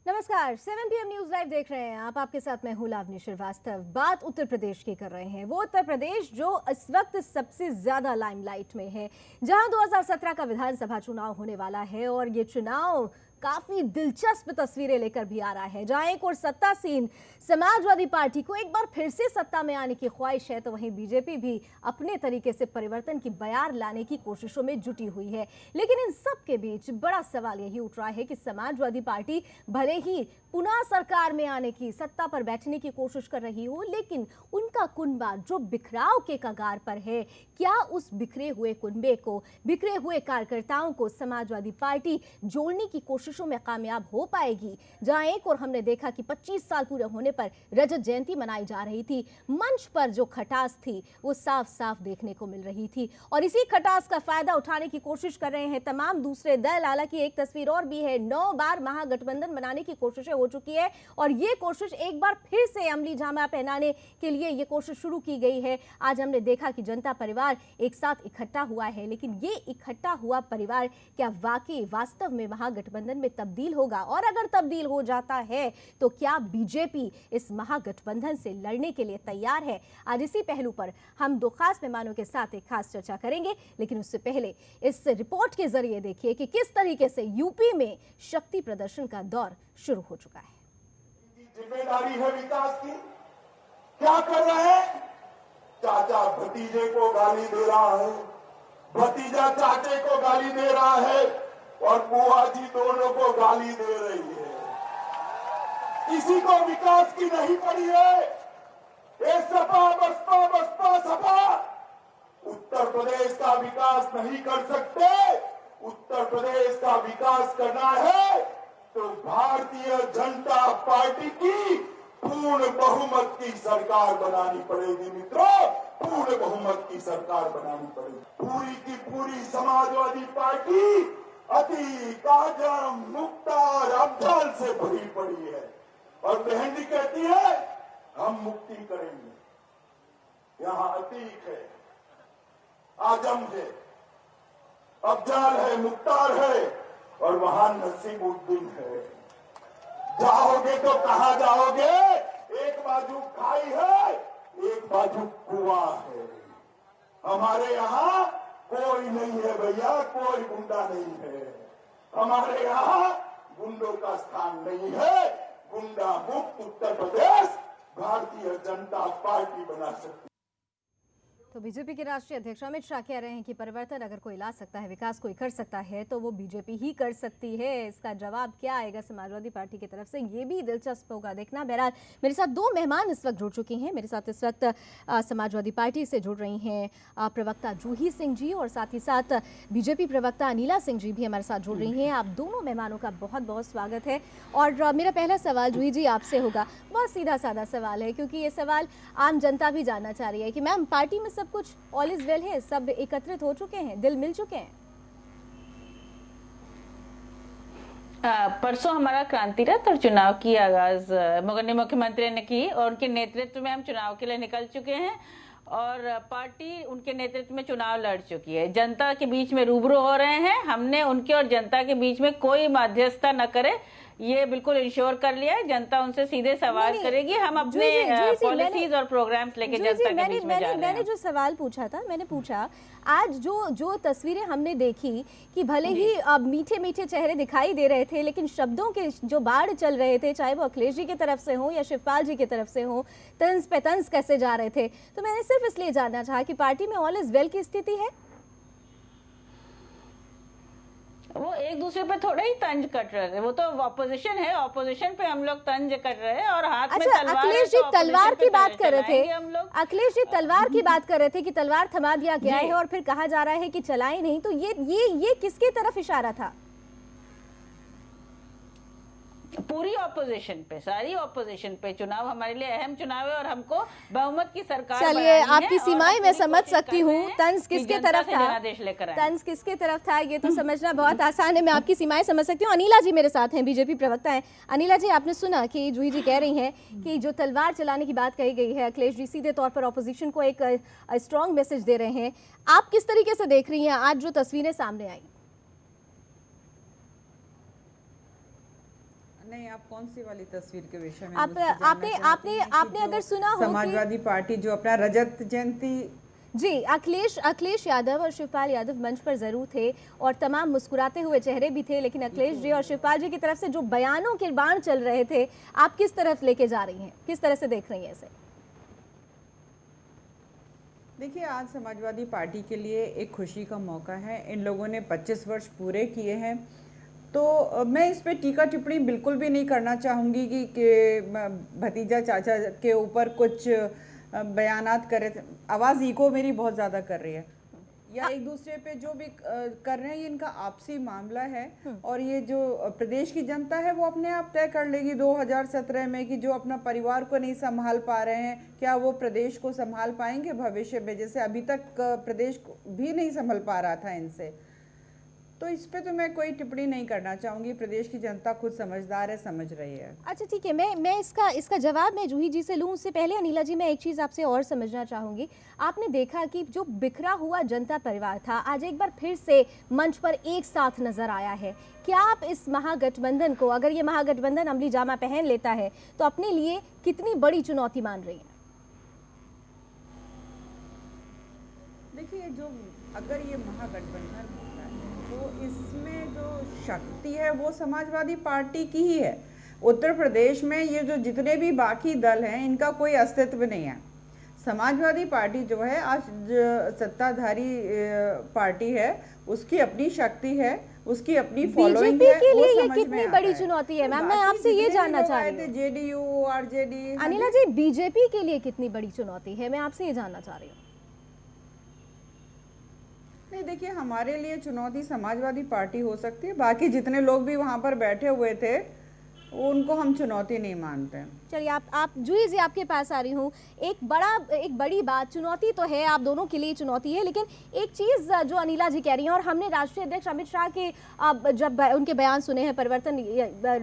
नमस्कार, 7 PM news live देख रहे हैं आप। आपके साथ मैं हूं लावनी श्रीवास्तव। बात उत्तर प्रदेश की कर रहे हैं। वो उत्तर प्रदेश जो इस वक्त सबसे ज्यादा लाइमलाइट में है, जहां 2017 का विधानसभा चुनाव होने वाला है और ये चुनाव काफी दिलचस्प तस्वीरें लेकर भी आ रहा है। जहां एक और सत्तासीन समाजवादी पार्टी को एक बार फिर से सत्ता में आने की ख्वाहिश है, तो वहीं बीजेपी भी अपने तरीके से परिवर्तन की बयार लाने की कोशिशों में जुटी हुई है। लेकिन इन सब के बीच बड़ा सवाल यही उठ रहा है कि समाजवादी पार्टी भले ही पुनः सरकार में आने की, सत्ता पर बैठने की कोशिश कर रही हो, लेकिन उनका कुनबा जो बिखराव के कगार पर है, क्या उस बिखरे हुए कुनबे को, बिखरे हुए कार्यकर्ताओं को समाजवादी पार्टी जोड़ने की कोशिशों में कामयाब हो पाएगी? जहां एक और हमने देखा कि 25 साल पूरे होने पर रजत जयंती मनाई जा रही थी, मंच पर जो खटास थी वो साफ साफ देखने को मिल रही थी और इसी खटास का फायदा उठाने की कोशिश कर रहे हैं तमाम दूसरे दल। हालांकि एक तस्वीर और भी है, 9 बार महागठबंधन बनाने की कोशिशें हो चुकी है और ये कोशिश एक बार फिर से अमली जामा पहनाने के लिए ये कोशिश शुरू की गई है। आज हमने देखा कि जनता परिवार एक साथ इकट्ठा हुआ है, लेकिन ये इकट्ठा हुआ परिवार क्या वाकई वास्तव में महागठबंधन में तब्दील होगा? और अगर तब्दील हो जाता है तो क्या बीजेपी इस महागठबंधन से लड़ने के लिए तैयार है? आज इसी पहलू पर हम दो खास मेहमानों के साथ एक खास चर्चा करेंगे, लेकिन उससे पहले इस रिपोर्ट के जरिए देखिए कि किस तरीके से यूपी में शक्ति प्रदर्शन का दौर शुरू हो चुका है। जिम्मेदारी है विकास की, क्या कर रहे हैं? चाचा भतीजे को गाली दे रहा है, भतीजा चाचे को गाली दे रहा है और बुआ जी दोनों को गाली दे रही है। किसी को विकास की नहीं पड़ी है। ये सपा बसपा बसपा सपा उत्तर प्रदेश का विकास नहीं कर सकते। उत्तर प्रदेश का विकास करना है तो भारतीय जनता पार्टी की पूर्ण बहुमत की सरकार बनानी पड़ेगी मित्रों, पूर्ण बहुमत की सरकार बनानी पड़ेगी। पूरी की पूरी समाजवादी पार्टी अति काजम मुख्तार अफजल से भरी पड़ी है और बहन जी कहती है हम मुक्ति करेंगे। यहाँ अतीक है, आजम है, अफजल है, मुख्तार है और वहां नसीमुद्दीन है। जाओगे तो कहां जाओगे? एक बाजू खाई है, एक बाजू कुआं है। हमारे यहाँ कोई नहीं है भैया, कोई गुंडा नहीं है। हमारे यहाँ गुंडों का स्थान नहीं है। गुंडा मुक्त उत्तर प्रदेश भारतीय जनता पार्टी बना सकती है। तो बीजेपी के राष्ट्रीय अध्यक्ष अमित शाह कह रहे हैं कि परिवर्तन अगर कोई ला सकता है, विकास कोई कर सकता है, तो वो बीजेपी ही कर सकती है। इसका जवाब क्या आएगा समाजवादी पार्टी की तरफ से, ये भी दिलचस्प होगा देखना। बहरहाल मेरे साथ दो मेहमान इस वक्त जुड़ चुके हैं। मेरे साथ इस वक्त समाजवादी पार्टी से जुड़ रही हैं प्रवक्ता जूही सिंह जी और साथ ही साथ बीजेपी प्रवक्ता अनिला सिंह जी भी हमारे साथ जुड़ रही हैं। आप दोनों मेहमानों का बहुत बहुत स्वागत है। और मेरा पहला सवाल जूही जी आपसे होगा, बहुत सीधा साधा सवाल है, क्योंकि ये सवाल आम जनता भी जानना चाह रही है कि मैम पार्टी में कुछ ऑल इज वेल है, सब एकत्रित हो चुके हैं, दिल मिल चुके हैं? परसों हमारा क्रांति रथ और चुनाव की आगाज माननीय मुख्यमंत्री ने की और उनके नेतृत्व में हम चुनाव के लिए निकल चुके हैं और पार्टी उनके नेतृत्व में चुनाव लड़ चुकी है। जनता के बीच में रूबरू हो रहे हैं। हमने उनके और जनता के बीच में कोई मध्यस्थता न करे, ये बिल्कुल इंश्योर कर लिया है। जनता उनसे सीधे सवाल करेगी। हम अपने पॉलिसीज और प्रोग्राम्स लेके जनता के बीच में जा रहे हैं। मैंने जो सवाल पूछा था, मैंने पूछा आज जो तस्वीरें हमने देखी कि भले ही मीठे मीठे चेहरे दिखाई दे रहे थे, लेकिन शब्दों के जो बाढ़ चल रहे थे, चाहे वो अखिलेश जी की तरफ से हो या शिवपाल जी की तरफ से हो, तंज पे तंज कैसे जा रहे थे। तो मैंने सिर्फ इसलिए जानना चाहा कि पार्टी में ऑल इज वेल की स्थिति है। वो एक दूसरे पे थोड़े ही तंज कट रहे थे, वो तो ऑपोजिशन है, ऑपोजिशन पे हम लोग तंज कर रहे हैं और हाथ में तलवार। अखिलेश जी तलवार की बात कर रहे थे, अखिलेश जी तलवार की बात कर रहे थे कि तलवार थमा दिया गया है और फिर कहा जा रहा है कि चलाए नहीं, तो ये किसकी तरफ इशारा था? पूरी ऑपोजिशन पे, सारी ऑपोजिशन पे। चुनाव हमारे लिए अहम चुनाव है और हमको बहुमत की सरकार बनानी है। चलिए, आपकी सीमाएं मैं समझ सकती हूँ, तंज किसके तरफ था, तंज किसके तरफ था ये तो समझना बहुत आसान है। मैं आपकी सीमाएं समझ सकती हूँ। अनिला जी मेरे साथ हैं, बीजेपी प्रवक्ता हैं। अनिला जी, आपने सुना कि जूही जी कह रही हैं कि जो तलवार चलाने की बात कही गई है, अखिलेश जी सीधे तौर पर ऑपोजिशन को एक स्ट्रॉन्ग मैसेज दे रहे हैं। आप किस तरीके से देख रही हैं आज जो तस्वीरें सामने आई? नहीं, आप कौन सी वाली तस्वीर के विषय में आप मुझसे जानना आपने चाहती आपने हैं कि आपने जो अगर सुना हो कि समाजवादी पार्टी जो अपना रजत जयंती जी, अखिलेश यादव और शिवपाल यादव मंच पर जरूर थे और तमाम मुस्कुराते हुए चेहरे भी थे, लेकिन अखिलेश जी और शिवपाल जी की तरफ से जो बयानों के बाण चल रहे थे, आप किस तरफ लेके जा रही हैं, किस तरह से देख रही हैं इसे? देखिए, आज समाजवादी पार्टी के लिए एक खुशी का मौका है। इन लोगों ने 25 वर्ष पूरे किए हैं, तो मैं इस पे टीका टिप्पणी बिल्कुल भी नहीं करना चाहूँगी कि भतीजा चाचा के ऊपर कुछ बयानात करे। आवाज़ इको मेरी बहुत ज़्यादा कर रही है, या एक दूसरे पे जो भी कर रहे हैं, ये इनका आपसी मामला है। और ये जो प्रदेश की जनता है वो अपने आप तय कर लेगी 2017 में कि जो अपना परिवार को नहीं संभाल पा रहे हैं, क्या वो प्रदेश को संभाल पाएंगे भविष्य में, जैसे अभी तक प्रदेश को भी नहीं संभल पा रहा था इनसे। तो इस पे तो मैं कोई टिप्पणी नहीं करना चाहूँगी। प्रदेश की जनता खुद समझदार है, समझ रही है। अच्छा ठीक है, मैं इसका जवाब मैं जूही जी से लूँ उससे पहले अनिला जी, मैं एक चीज़ आपसे और समझना चाहूँगी। आपने देखा कि जो बिखरा हुआ जनता परिवार था, आज एक बार फिर से मंच पर एक साथ नजर आया है। क्या आप इस महागठबंधन को, अगर ये महागठबंधन अमली जामा पहन लेता है, तो अपने लिए कितनी बड़ी चुनौती मान रही है? देखिए, जो अगर ये महागठबंधन होता है तो इसमें जो शक्ति है वो समाजवादी पार्टी की ही है। उत्तर प्रदेश में ये जो जितने भी बाकी दल हैं, इनका कोई अस्तित्व नहीं है। समाजवादी पार्टी जो है आज सत्ताधारी पार्टी है, उसकी अपनी शक्ति है, उसकी अपनी फॉलोइंग बीजेपी है। के वो लिए ये समझ में कितनी आता बड़ी है। चुनौती है? तो मैम, मैं बाकी आपसे ये जितने भी जानना लोग चाह आए रही थे, हूँ जेडीयू, आरजेडी। अनिला जी, बीजेपी के लिए कितनी बड़ी चुनौती है, मैं आपसे ये जानना चाह रही हूँ। नहीं, देखिए, हमारे लिए चुनौती समाजवादी पार्टी हो सकती है। बाकी जितने लोग भी वहाँ पर बैठे हुए थे, उनको हम चुनौती नहीं मानते। चलिए, आप जूही जी, आपके पास आ रही हूँ। एक बड़ी बात, चुनौती तो है, आप दोनों के लिए चुनौती है, लेकिन एक चीज़ जो अनिला जी कह रही हैं, और हमने राष्ट्रीय अध्यक्ष अमित शाह के जब उनके बयान सुने हैं परिवर्तन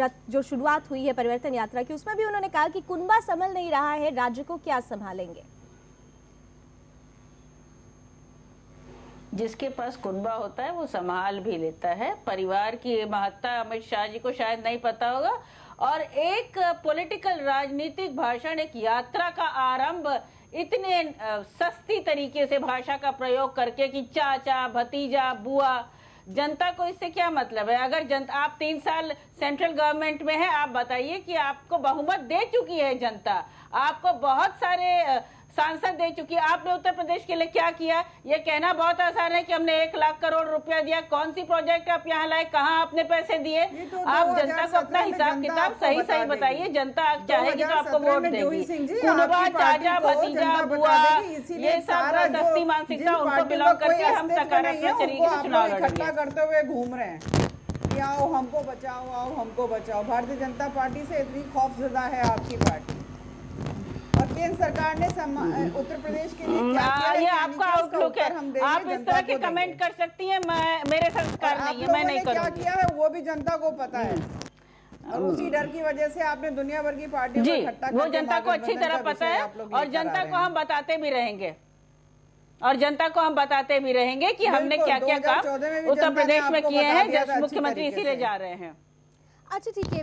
रथ जो शुरुआत हुई है परिवर्तन यात्रा की, उसमें भी उन्होंने कहा कि कुनबा संभल नहीं रहा है, राज्य को क्या संभालेंगे? जिसके पास कुनबा होता है वो संभाल भी लेता है। परिवार की महत्ता अमित शाह जी को शायद नहीं पता होगा, और एक पॉलिटिकल राजनीतिक भाषण, एक यात्रा का आरंभ इतने सस्ती तरीके से भाषा का प्रयोग करके कि चाचा, भतीजा, बुआ, जनता को इससे क्या मतलब है? अगर जनता, आप 3 साल सेंट्रल गवर्नमेंट में है, आप बताइए कि आपको बहुमत दे चुकी है जनता, आपको बहुत सारे सांसद दे चुकी है। आपने उत्तर प्रदेश के लिए क्या किया? ये कहना बहुत आसान है कि हमने 1 लाख करोड़ रुपया दिया। कौन सी प्रोजेक्ट आप यहाँ लाए, कहाँ आपने पैसे दिए? तो आप जनता को अपना हिसाब किताब सही सही बताइए। जनता चाहेगी तो आपको वोट देगी। कुनबा, चाचा, भतीजा, बुआ, ये सब सस्ती मानसिकता उनको बिलोंग करके हम सकारात्मक तरीके से चुनाव लड़ेंगे। करते हुए घूम रहे हैं कि आओ हमको बचाओ, आओ हमको बचाओ। भारतीय जनता पार्टी से इतनी खौफजदा है आपकी पार्टी, और केंद्र सरकार ने उत्तर प्रदेश के लिए क्या किया है, ये आपका आउटलुक है। आप इस तरह के जनता को कमेंट कर सकती हैं, मेरे संस्कार नहीं है, मैं नहीं क्या करूंगी। किया है वो भी जनता को पता है, और उसी डर की वजह से आपने दुनिया भर की पार्टियों को जी, इकट्ठा वो करके जनता को अच्छी महागठबंधन तरह का पता विषय है, आप लोग और लेकर जनता आ को रहे हम बताते भी रहेंगे, और जनता को हम बताते भी रहेंगे कि हमने बिल्कुल, क्या क्या 2014 में काम भी उत्तर जनता ने प्रदेश में आपको किए बता हैं, दिया था जब अच्छी मुख्यमंत्री तरीके इसीलिए से। जा रहे हैं। अच्छा ठीक है,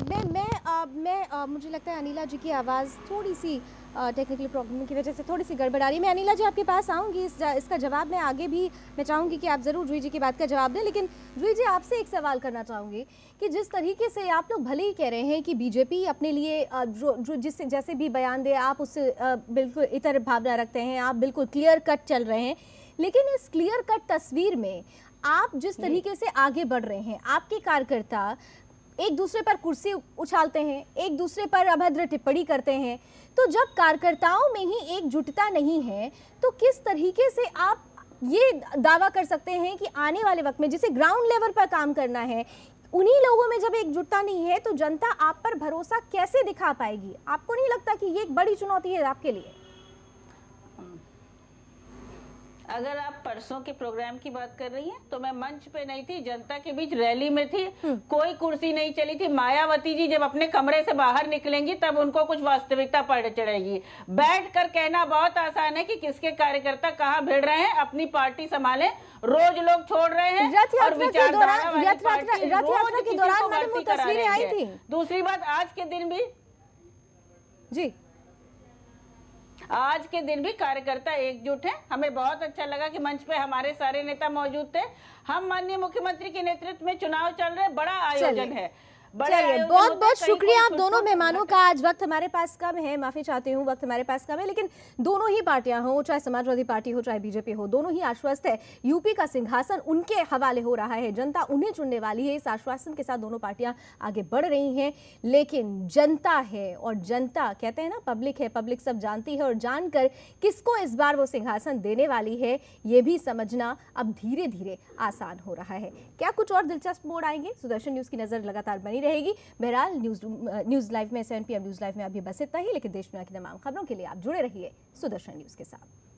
मुझे लगता है अनिला जी की आवाज़ थोड़ी सी टेक्निकल प्रॉब्लम की वजह से थोड़ी सी गड़बड़ आ रही है। मैं अनिला जी आपके पास आऊँगी, इसका जवाब मैं आगे भी मैं चाहूँगी कि आप ज़रूर जूही जी की बात का जवाब दें, लेकिन जूही जी आपसे एक सवाल करना चाहूँगी कि जिस तरीके से आप लोग भले ही कह रहे हैं कि बीजेपी अपने लिए जो जिससे जैसे भी बयान दे, आप उससे बिल्कुल इतर भावना रखते हैं, आप बिल्कुल क्लियर कट चल रहे हैं, लेकिन इस क्लियर कट तस्वीर में आप जिस तरीके से आगे बढ़ रहे हैं, आपके कार्यकर्ता एक दूसरे पर कुर्सी उछालते हैं, एक दूसरे पर अभद्र टिप्पणी करते हैं, तो जब कार्यकर्ताओं में ही एकजुटता नहीं है, तो किस तरीके से आप ये दावा कर सकते हैं कि आने वाले वक्त में जिसे ग्राउंड लेवल पर काम करना है, उन्हीं लोगों में जब एकजुटता नहीं है, तो जनता आप पर भरोसा कैसे दिखा पाएगी? आपको नहीं लगता कि ये एक बड़ी चुनौती है आपके लिए? अगर आप परसों के प्रोग्राम की बात कर रही हैं तो मैं मंच पे नहीं थी, जनता के बीच रैली में थी, कोई कुर्सी नहीं चली थी। मायावती जी जब अपने कमरे से बाहर निकलेंगी तब उनको कुछ वास्तविकता पड़ चढ़ेगी। बैठकर कहना बहुत आसान है कि किसके कार्यकर्ता कहाँ भिड़ रहे हैं, अपनी पार्टी संभालें। रोज लोग छोड़ रहे हैं रथ और यात्रा के विचारधारा दौरान वाली पार्टी रथ यात्रा रोज के किसी दौरान को मैडम वो भर्ती करा तस्वीरें रही आई है। थी। दूसरी बात, आज के दिन भी कार्यकर्ता एकजुट हैं। हमें बहुत अच्छा लगा कि मंच पे हमारे सारे नेता मौजूद थे। हम माननीय मुख्यमंत्री के नेतृत्व में चुनाव चल रहे, बड़ा आयोजन है। चलिए, बहुत बहुत शुक्रिया आप दोनों मेहमानों का। आज वक्त हमारे पास कम है, माफी चाहती हूँ, वक्त हमारे पास कम है, लेकिन दोनों ही पार्टियां हो, चाहे समाजवादी पार्टी हो चाहे बीजेपी हो, दोनों ही आश्वस्त है यूपी का सिंहासन उनके हवाले हो रहा है, जनता उन्हें चुनने वाली है। इस आश्वासन के साथ दोनों पार्टियां आगे बढ़ रही हैं, लेकिन जनता है और जनता कहते हैं ना, पब्लिक है, पब्लिक सब जानती है और जानकर किसको इस बार वो सिंहासन देने वाली है ये भी समझना अब धीरे धीरे आसान हो रहा है। क्या कुछ और दिलचस्प मोड़ आएंगे? सुदर्शन न्यूज की नजर लगातार बनी रहेगी। बहरहाल न्यूज लाइव में 7 PM न्यूज लाइव में अभी बस इतना ही, लेकिन देश दुनिया की तमाम खबरों के लिए आप जुड़े रहिए सुदर्शन न्यूज के साथ।